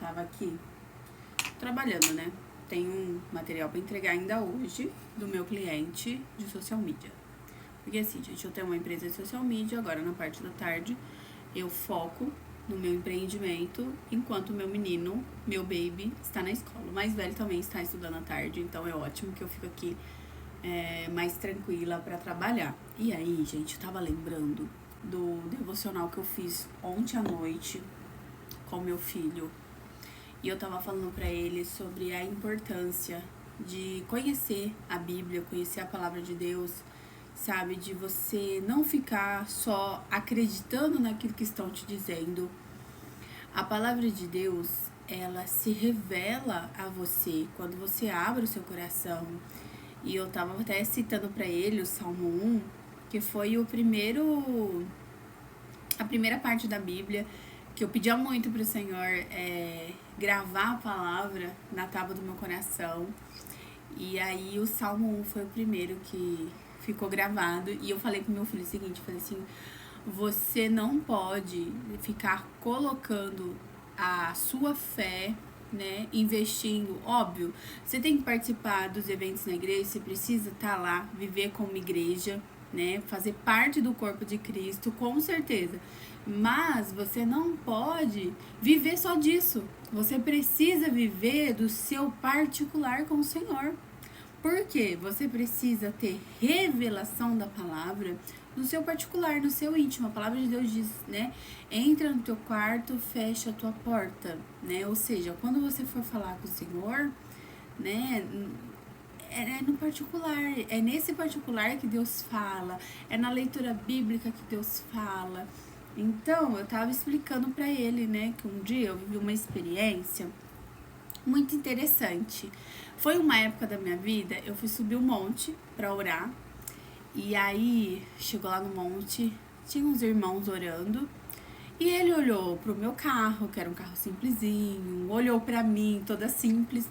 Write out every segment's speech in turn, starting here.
tava aqui trabalhando, né? Tem um material pra entregar ainda hoje do meu cliente de social media. Porque assim, gente, eu tenho uma empresa de social media, agora na parte da tarde eu foco no meu empreendimento, enquanto o meu menino, meu baby, está na escola. O mais velho também está estudando à tarde, então é ótimo que eu fico aqui mais tranquila pra trabalhar. E aí, gente, eu tava lembrando do devocional que eu fiz ontem à noite com meu filho. E eu tava falando pra ele sobre a importância de conhecer a Bíblia, conhecer a palavra de Deus, sabe? De você não ficar só acreditando naquilo que estão te dizendo. A palavra de Deus, ela se revela a você quando você abre o seu coração. E eu tava até citando pra ele o Salmo 1, que foi a primeira parte da Bíblia, que eu pedia muito pro Senhor gravar a palavra na tábua do meu coração. E aí o Salmo 1 foi o primeiro que ficou gravado. E eu falei pro meu filho o seguinte, eu falei assim, você não pode ficar colocando a sua fé, né, investindo, óbvio, você tem que participar dos eventos na igreja, você precisa estar lá, viver como igreja, né, fazer parte do corpo de Cristo, com certeza, mas você não pode viver só disso, você precisa viver do seu particular com o Senhor. Por quê? Você precisa ter revelação da palavra no seu particular, no seu íntimo. A palavra de Deus diz, né? Entra no teu quarto, fecha a tua porta, né? Ou seja, quando você for falar com o Senhor, né? É no particular, é nesse particular que Deus fala, é na leitura bíblica que Deus fala. Então, eu tava explicando pra ele, né? Que um dia eu vivi uma experiência muito interessante. Foi uma época da minha vida, eu fui subir um monte pra orar. E aí, chegou lá no monte, tinha uns irmãos orando. E ele olhou pro meu carro, que era um carro simplesinho, olhou pra mim, toda simples.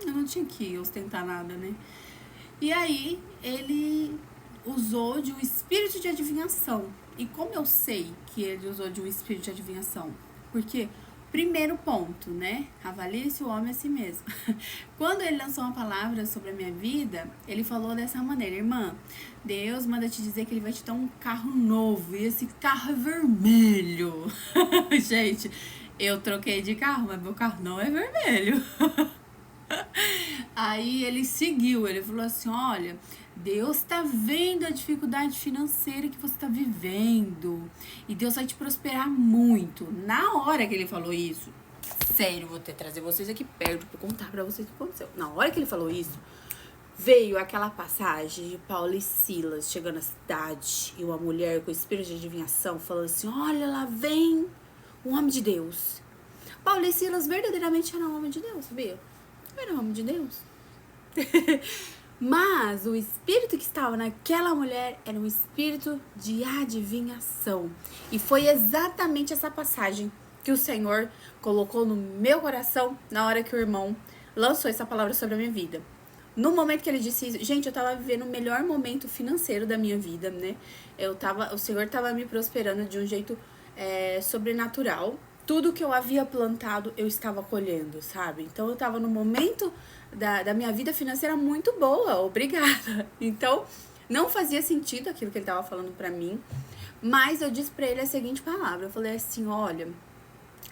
Eu não tinha que ostentar nada, né? E aí, ele usou de um espírito de adivinhação. E como eu sei que ele usou de um espírito de adivinhação? Porque primeiro ponto, né? Avalie se o homem é a si mesmo. Quando ele lançou uma palavra sobre a minha vida, ele falou dessa maneira: irmã, Deus manda te dizer que ele vai te dar um carro novo, e esse carro é vermelho. Gente, eu troquei de carro, mas meu carro não é vermelho. Aí ele seguiu, ele falou assim, olha, Deus tá vendo a dificuldade financeira que você tá vivendo, e Deus vai te prosperar muito. Na hora que ele falou isso, sério, vou ter que trazer vocês aqui perto pra contar pra vocês o que aconteceu. Na hora que ele falou isso, veio aquela passagem de Paulo e Silas chegando à cidade, e uma mulher com espírito de adivinhação falando assim, olha, lá vem um homem de Deus. Paulo e Silas verdadeiramente eram homem de Deus, sabia? Era homem de Deus. Mas o espírito que estava naquela mulher era um espírito de adivinhação. E foi exatamente essa passagem que o Senhor colocou no meu coração na hora que o irmão lançou essa palavra sobre a minha vida. No momento que ele disse isso, gente, eu tava vivendo o melhor momento financeiro da minha vida, né? O Senhor tava me prosperando de um jeito sobrenatural. Tudo que eu havia plantado, eu estava colhendo, sabe? Então, eu estava no momento da minha vida financeira muito boa, obrigada. Então, não fazia sentido aquilo que ele estava falando pra mim, mas eu disse pra ele a seguinte palavra. Eu falei assim, olha,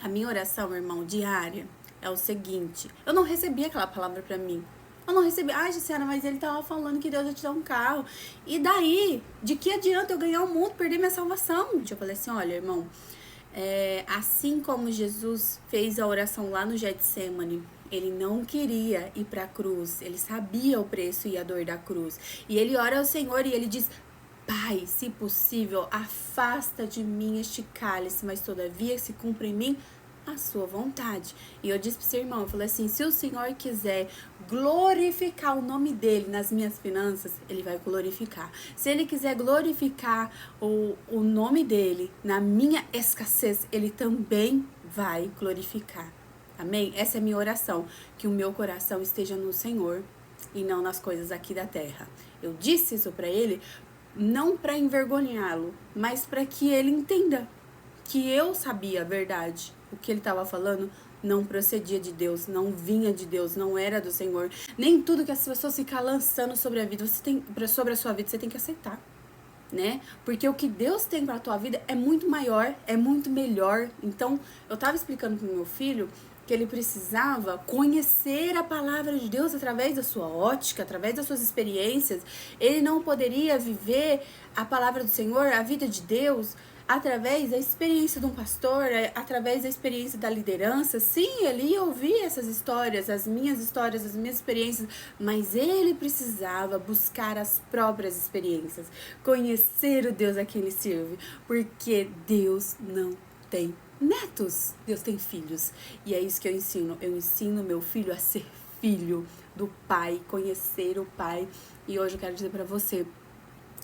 a minha oração, meu irmão, diária, é o seguinte. Eu não recebi aquela palavra pra mim. Eu não recebi. Ai, Gisela, mas ele tava falando que Deus vai te dar um carro. E daí? De que adianta eu ganhar o mundo, perder minha salvação? Eu falei assim, olha, irmão, assim como Jesus fez a oração lá no Getsemane, ele não queria ir para a cruz, ele sabia o preço e a dor da cruz, e ele ora ao Senhor e ele diz, Pai, se possível, afasta de mim este cálice, mas todavia se cumpra em mim a sua vontade. E eu disse pro seu irmão, eu falei assim, se o Senhor quiser glorificar o nome dele nas minhas finanças, ele vai glorificar. Se ele quiser glorificar o nome dele na minha escassez, ele também vai glorificar. Amém? Essa é a minha oração, que o meu coração esteja no Senhor e não nas coisas aqui da terra. Eu disse isso pra ele, não para envergonhá-lo, mas para que ele entenda que eu sabia a verdade, o que ele estava falando não procedia de Deus, não vinha de Deus, não era do Senhor. Nem tudo que as pessoas ficam lançando sobre a vida, sobre a sua vida, você tem que aceitar, né? Porque o que Deus tem para a tua vida é muito maior, é muito melhor. Então, eu tava explicando pro meu filho que ele precisava conhecer a palavra de Deus através da sua ótica, através das suas experiências. Ele não poderia viver a palavra do Senhor, a vida de Deus, através da experiência de um pastor, através da experiência da liderança. Sim, ele ia ouvir essas histórias, as minhas experiências, mas ele precisava buscar as próprias experiências, conhecer o Deus a quem ele serve, porque Deus não tem netos, Deus tem filhos. E é isso que eu ensino meu filho a ser filho do Pai, conhecer o Pai. E hoje eu quero dizer pra você,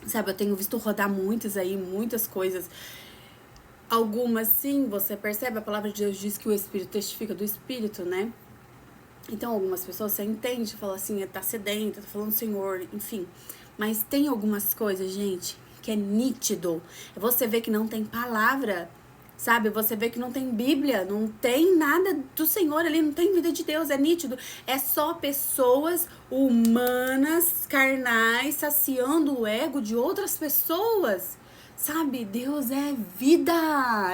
sabe, eu tenho visto rodar muitas coisas. Algumas sim, você percebe, a palavra de Deus diz que o Espírito testifica do Espírito, né? Então algumas pessoas você entende, fala assim, tá sedenta, tá falando Senhor, enfim. Mas tem algumas coisas, gente, que é nítido. Você vê que não tem palavra, sabe? Você vê que não tem Bíblia, não tem nada do Senhor ali, não tem vida de Deus, é nítido. É só pessoas humanas, carnais, saciando o ego de outras pessoas. Sabe? Deus é vida.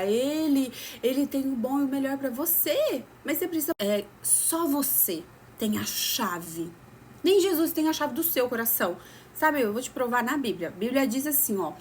Ele tem o bom e o melhor pra você. Mas você precisa... só você tem a chave. Nem Jesus tem a chave do seu coração. Sabe? Eu vou te provar na Bíblia. A Bíblia diz assim, ó.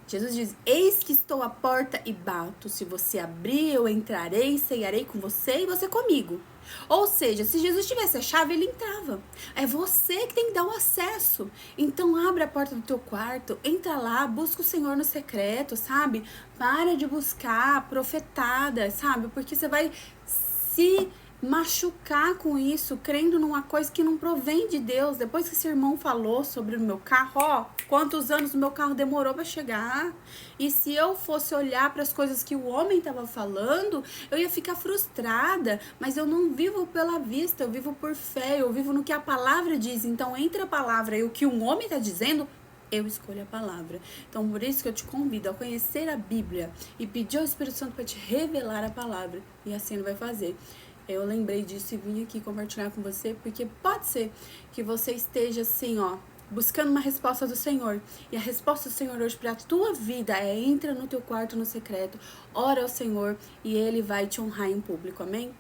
Jesus diz, eis que estou à porta e bato. Se você abrir, eu entrarei, ceiarei com você e você comigo. Ou seja, se Jesus tivesse a chave, ele entrava. É você que tem que dar o acesso. Então abre a porta do teu quarto, entra lá, busca o Senhor no secreto, sabe? Para de buscar profetada, sabe? Porque você vai se machucar com isso, crendo numa coisa que não provém de Deus. Depois que esse irmão falou sobre o meu carro, ó, quantos anos o meu carro demorou para chegar. E se eu fosse olhar para as coisas que o homem estava falando, eu ia ficar frustrada. Mas eu não vivo pela vista, eu vivo por fé, eu vivo no que a palavra diz. Então, entre a palavra e o que um homem está dizendo, eu escolho a palavra. Então, por isso que eu te convido a conhecer a Bíblia e pedir ao Espírito Santo para te revelar a palavra. E assim ele vai fazer. Eu lembrei disso e vim aqui compartilhar com você, porque pode ser que você esteja assim, ó, buscando uma resposta do Senhor. E a resposta do Senhor hoje para a tua vida é: entra no teu quarto no secreto, ora ao Senhor e Ele vai te honrar em público, amém?